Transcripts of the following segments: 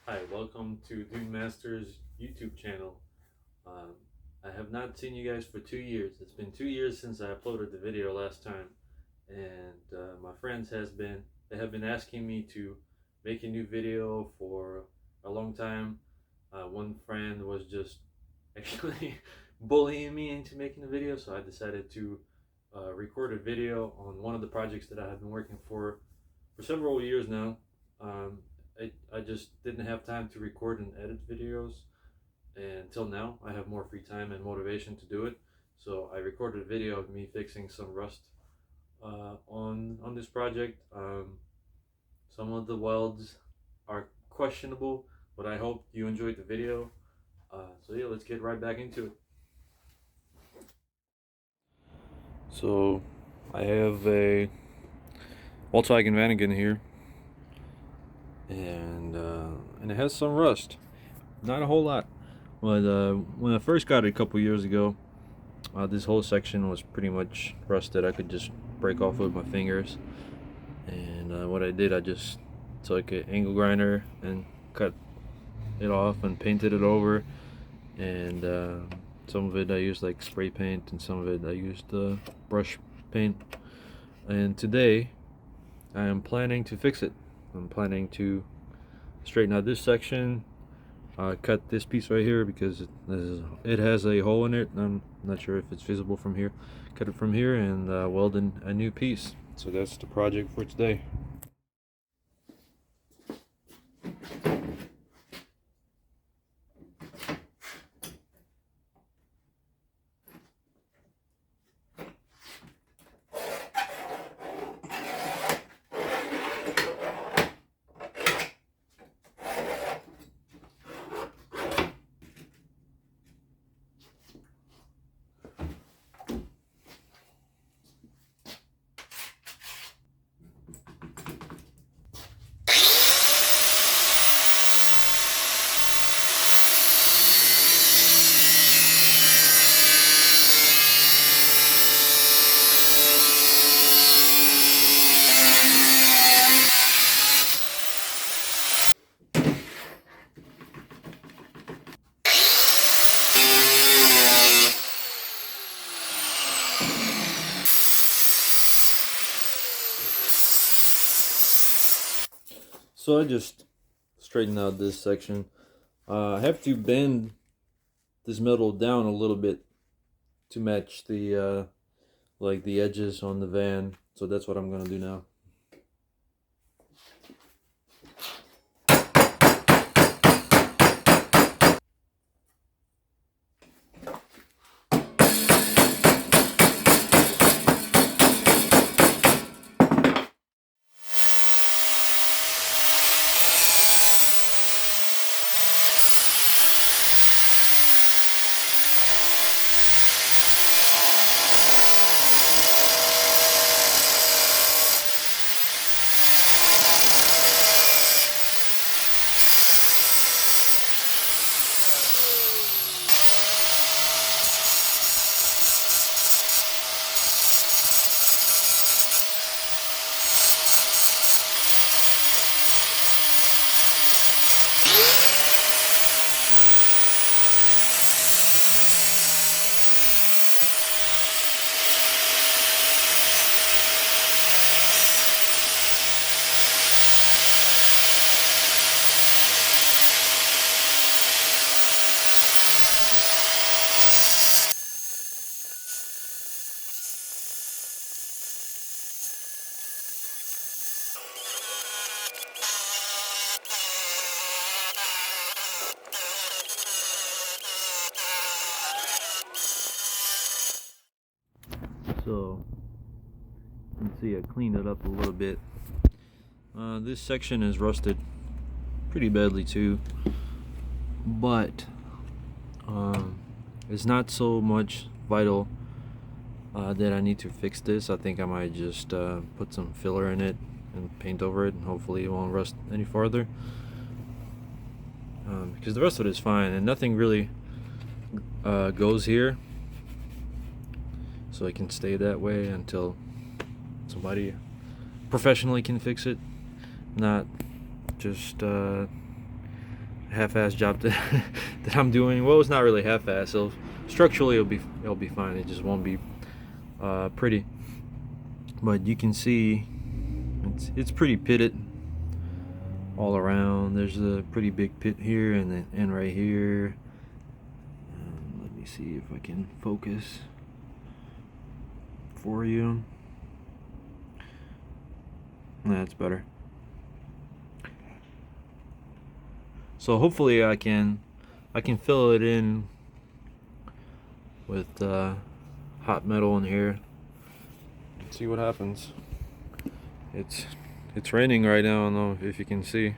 Hi, welcome to Dune Master's YouTube channel. Um, I have not seen you guys for 2 years. It's been 2 years since I uploaded the video last time, and my friends have been asking me to make a new video for a long time. One friend was just actually bullying me into making a video, so I decided to record a video on one of the projects that I have been working for several years now. Um, I just didn't have time to record and edit videos, and until now I have more free time and motivation to do it. So I recorded a video of me fixing some rust on this project. Some of the welds are questionable, but I hope you enjoyed the video. So yeah, let's get right back into it. So I have a Volkswagen Vanagon here, and it has some rust. Not a whole lot, but when I first got it a couple years ago, this whole section was pretty much rusted. I could just break off with my fingers, and what I did, I just took an angle grinder and cut it off and painted it over, and some of it I used like spray paint, and some of it I used brush paint. And today I am planning to fix it. I'm planning to straighten out this section, cut this piece right here because it has a hole in it. I'm not sure if it's visible from here. Cut it from here and weld in a new piece. So that's the project for today. So I just straightened out this section. I have to bend this metal down a little bit to match the like the edges on the van. So that's what I'm gonna do now. So you can see I cleaned it up a little bit. This section is rusted pretty badly too, but it's not so much vital that I need to fix this. I think I might just put some filler in it and paint over it, and hopefully it won't rust any farther, because the rest of it is fine and nothing really goes here, so it can stay that way until somebody professionally can fix it, not just half-ass job that that I'm doing. Well, it's not really half-ass. So structurally, it'll be fine. It just won't be pretty. But you can see it's pretty pitted all around. There's a pretty big pit here and right here. Let me see if I can focus for you. That's better. So hopefully I can fill it in with hot metal in here. Let's see what happens. It's raining right now. I don't know if you can see,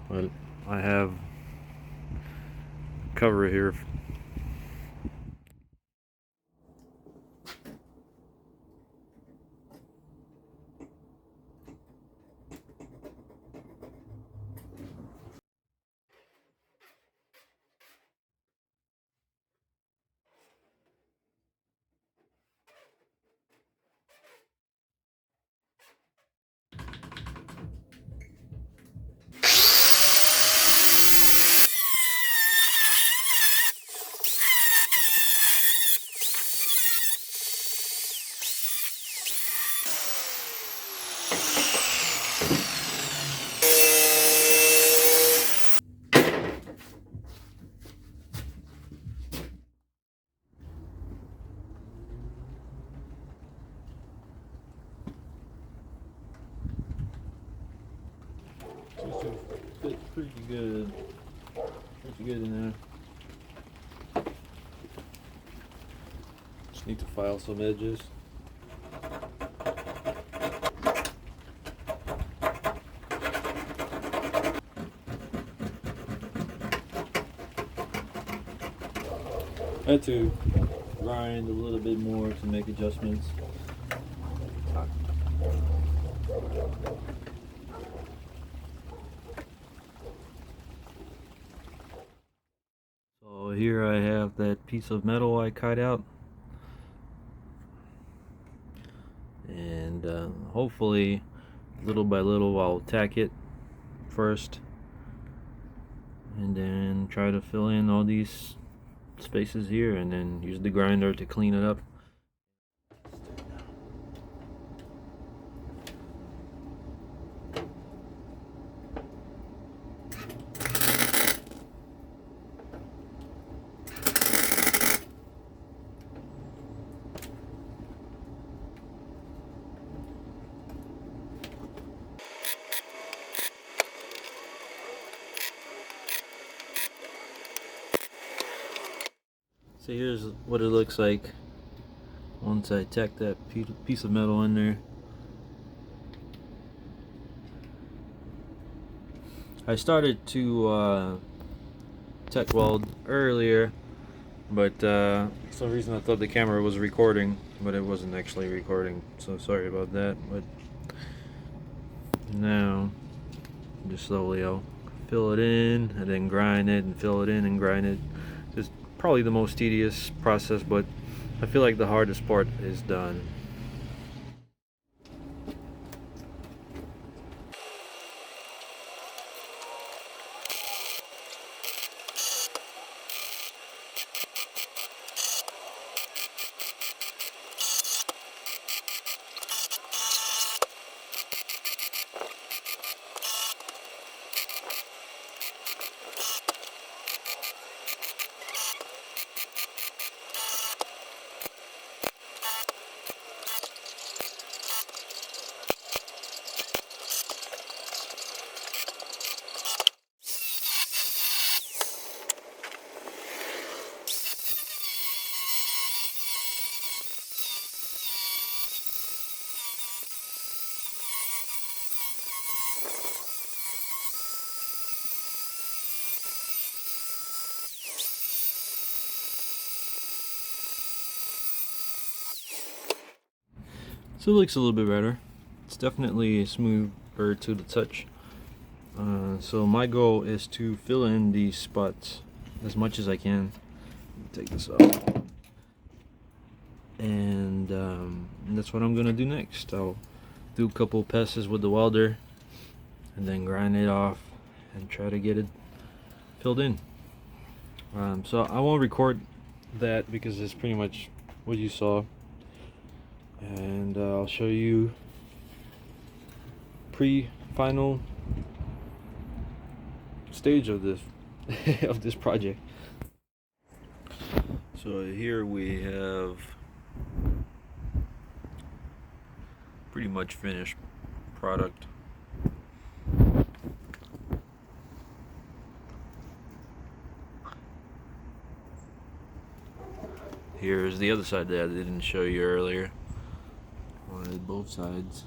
but I have cover here. Fit pretty good in there. Just need to file some edges. I had to grind a little bit more to make adjustments. So here I have that piece of metal I cut out, and hopefully little by little I'll tack it first and then try to fill in all these spaces here and then use the grinder to clean it up. So here's what it looks like once I tack that piece of metal in there. I started to tack weld earlier, but for some reason I thought the camera was recording, but it wasn't actually recording, so sorry about that. But now just slowly I'll fill it in and then grind it and fill it in and grind it. It's probably the most tedious process, but I feel like the hardest part is done. So it looks a little bit better. It's definitely smoother to the touch. So my goal is to fill in these spots as much as I can. Take this off. And that's what I'm gonna do next. I'll do a couple passes with the welder and then grind it off and try to get it filled in. So I won't record that because it's pretty much what you saw, and I'll show you pre-final stage of this of this project. So here we have pretty much finished product. Here's the other side that I didn't show you earlier. On both sides.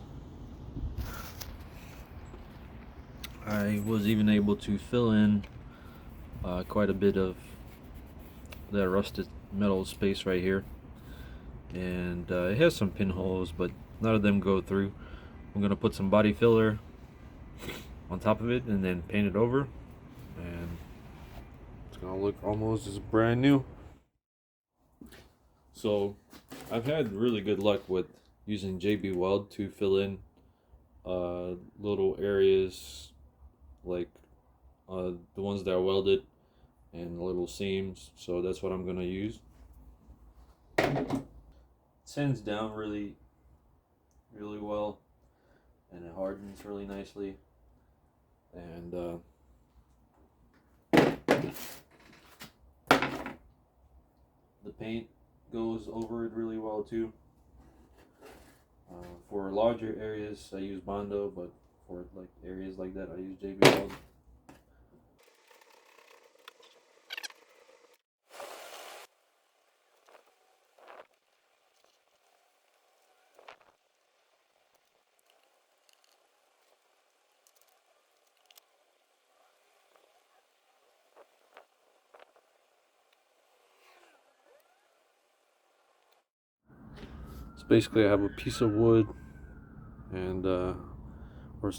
I was even able to fill in quite a bit of that rusted metal space right here, and it has some pinholes, but none of them go through. I'm gonna put some body filler on top of it and then paint it over, and it's gonna look almost as brand new. So I've had really good luck with using JB Weld to fill in little areas like the ones that are welded and little seams, so that's what I'm gonna use. It sands down really well, and it hardens really nicely, and the paint goes over it really well too. For larger areas I use Bondo, but for like areas like that I use JB Weld. So basically I have a piece of wood and or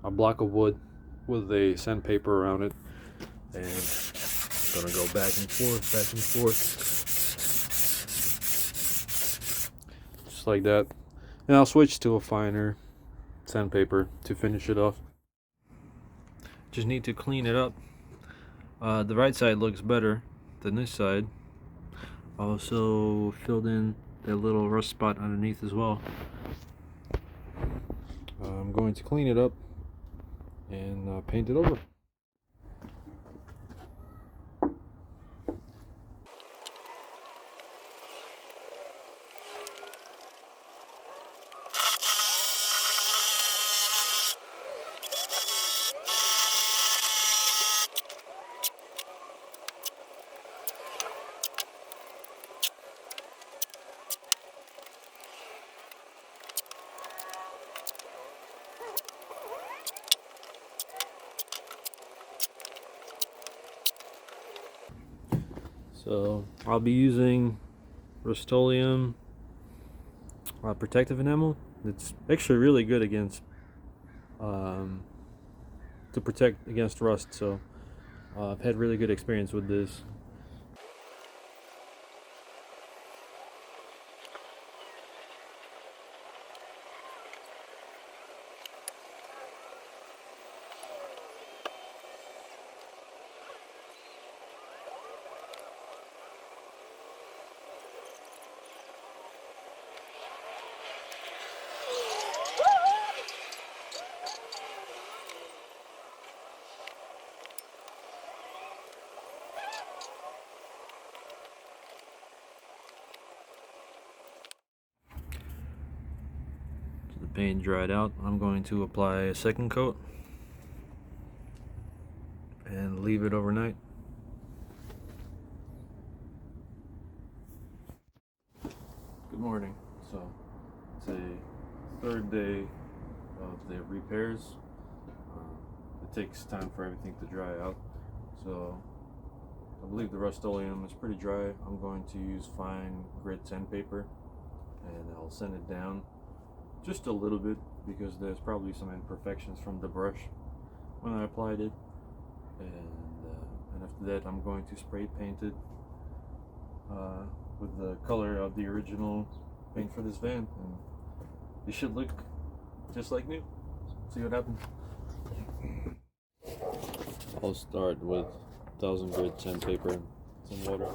a block of wood with a sandpaper around it, and I'm gonna go back and forth, just like that, and I'll switch to a finer sandpaper to finish it off. Just need to clean it up. The right side looks better than this side. Also filled in that little rust spot underneath as well. I'm going to clean it up and paint it over. So I'll be using Rust-Oleum protective enamel. It's actually really good against to protect against rust. So I've had really good experience with this. The paint dried out. I'm going to apply a second coat and leave it overnight. Good morning. So it's a third day of the repairs. It takes time for everything to dry out, so I believe the Rust-Oleum is pretty dry. I'm going to use fine grit sandpaper, and I'll sand it down just a little bit because there's probably some imperfections from the brush when I applied it, and after that I'm going to spray paint it with the color of the original paint for this van, and it should look just like new. See what happens. I'll start with 1,000 grit sandpaper and some water.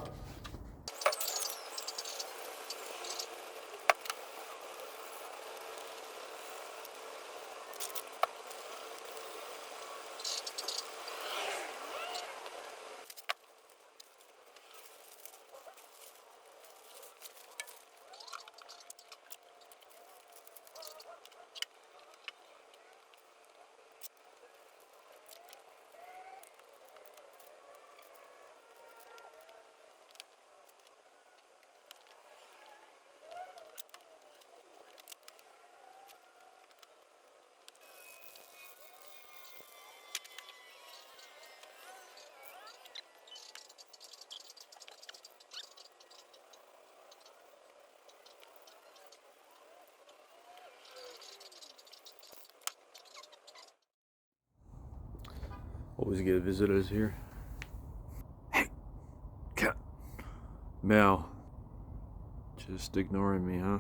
Always get visitors here. Hey, cat. Meow. Just ignoring me, huh?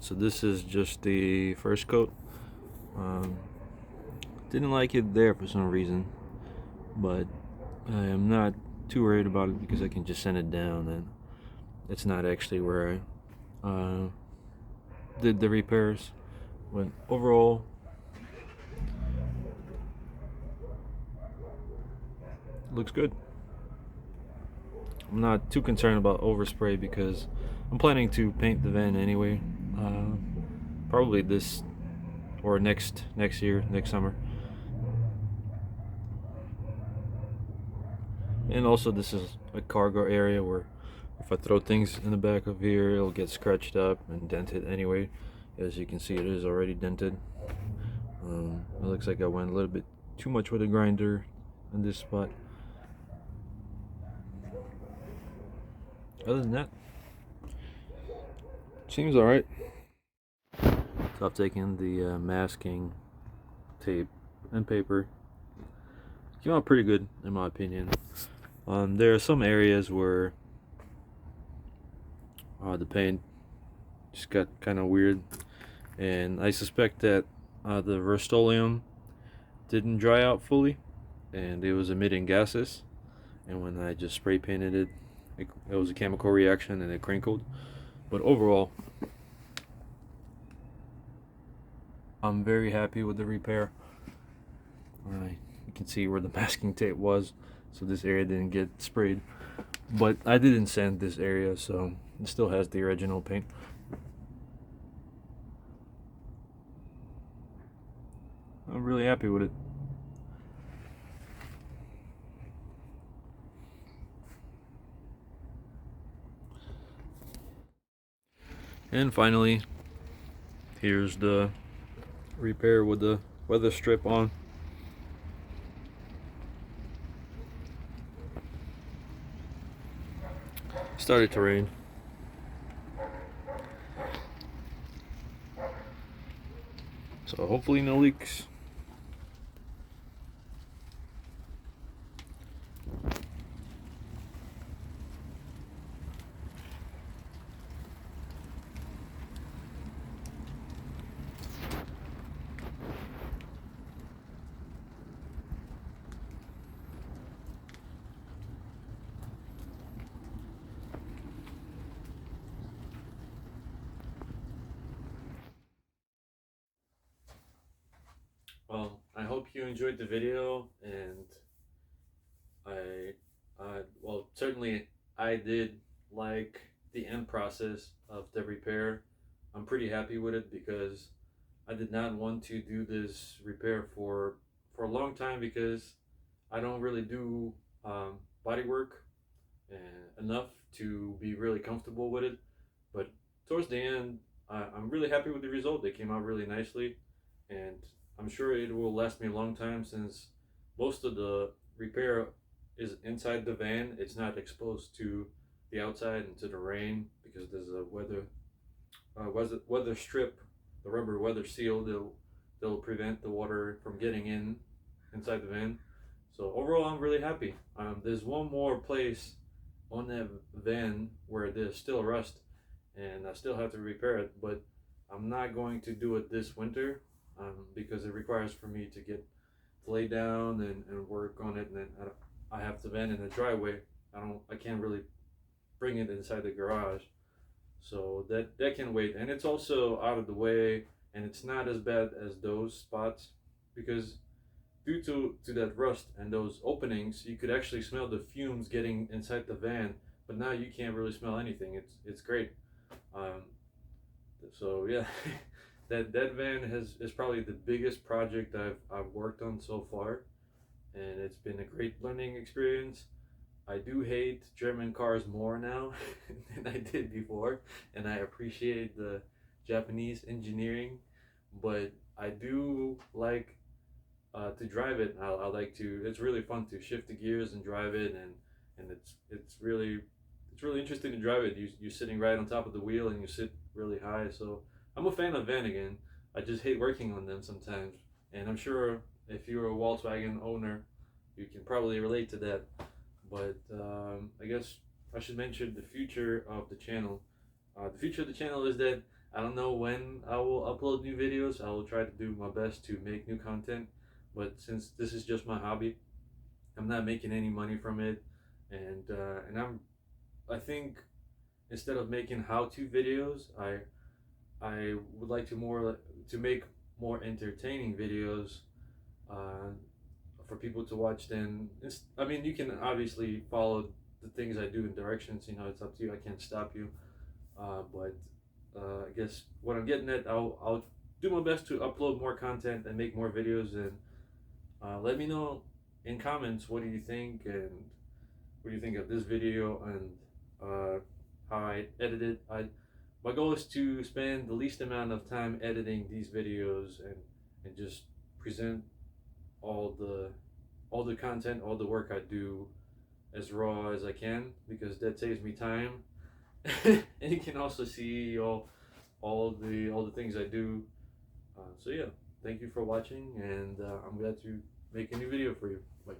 So this is just the first coat. Didn't like it there for some reason, but I am not too worried about it because I can just send it down, and it's not actually where I did the repairs. But overall, looks good. I'm not too concerned about overspray because I'm planning to paint the van anyway. Probably this or next year, next summer. And also this is a cargo area where if I throw things in the back of here, it'll get scratched up and dented anyway. As you can see, it is already dented. It looks like I went a little bit too much with a grinder in this spot. Other than that, seems alright. So I've taken the masking tape and paper. Came out pretty good in my opinion. There are some areas where the paint just got kind of weird, and I suspect that the Rust-Oleum didn't dry out fully and it was emitting gases, and when I just spray painted it, it was a chemical reaction and it crinkled. But overall, I'm very happy with the repair. You can see where the masking tape was, so this area didn't get sprayed, but I didn't sand this area, so it still has the original paint. I'm really happy with it. And finally, here's the repair with the weather strip on. Started to rain. So hopefully no leaks. Well, I hope you enjoyed the video, and well, certainly I did like the end process of the repair. I'm pretty happy with it because I did not want to do this repair for a long time because I don't really do body work enough to be really comfortable with it. But towards the end, I'm really happy with the result. They came out really nicely, and I'm sure it will last me a long time since most of the repair is inside the van. It's not exposed to the outside and to the rain because there's a weather strip, the rubber weather seal. They'll prevent the water from getting inside the van. So overall, I'm really happy. There's one more place on that van where there's still rust, and I still have to repair it, but I'm not going to do it this winter because it requires for me to get lay down and work on it, and then I have the van in the driveway. I can't really bring it inside the garage, so that can wait. And it's also out of the way, and it's not as bad as those spots, because due to that rust and those openings, you could actually smell the fumes getting inside the van. But now you can't really smell anything. It's great. Um, so yeah, that van is probably the biggest project I've worked on so far, and it's been a great learning experience. I do hate German cars more now than I did before, and I appreciate the Japanese engineering, but I do like to drive it. I like to. It's really fun to shift the gears and drive it, and it's really interesting to drive it. You're sitting right on top of the wheel, and you sit really high. So I'm a fan of Vanagon. I just hate working on them sometimes, and I'm sure if you're a Volkswagen owner, you can probably relate to that. But I guess I should mention the future of the channel. The future of the channel is that I don't know when I will upload new videos. I will try to do my best to make new content, but since this is just my hobby, I'm not making any money from it, and I think instead of making how-to videos, I would like to make more entertaining videos uh, for people to watch. Then I mean, you can obviously follow the things I do in directions. You know, it's up to you. I can't stop you. But I guess what I'm getting at, I'll do my best to upload more content and make more videos. And let me know in comments, what do you think, and what do you think of this video, and how I edit it. My goal is to spend the least amount of time editing these videos, and just present all the content, all the work I do as raw as I can, because that saves me time. And you can also see all the things I do. So yeah, thank you for watching, and I'm glad to make a new video for you. Bye.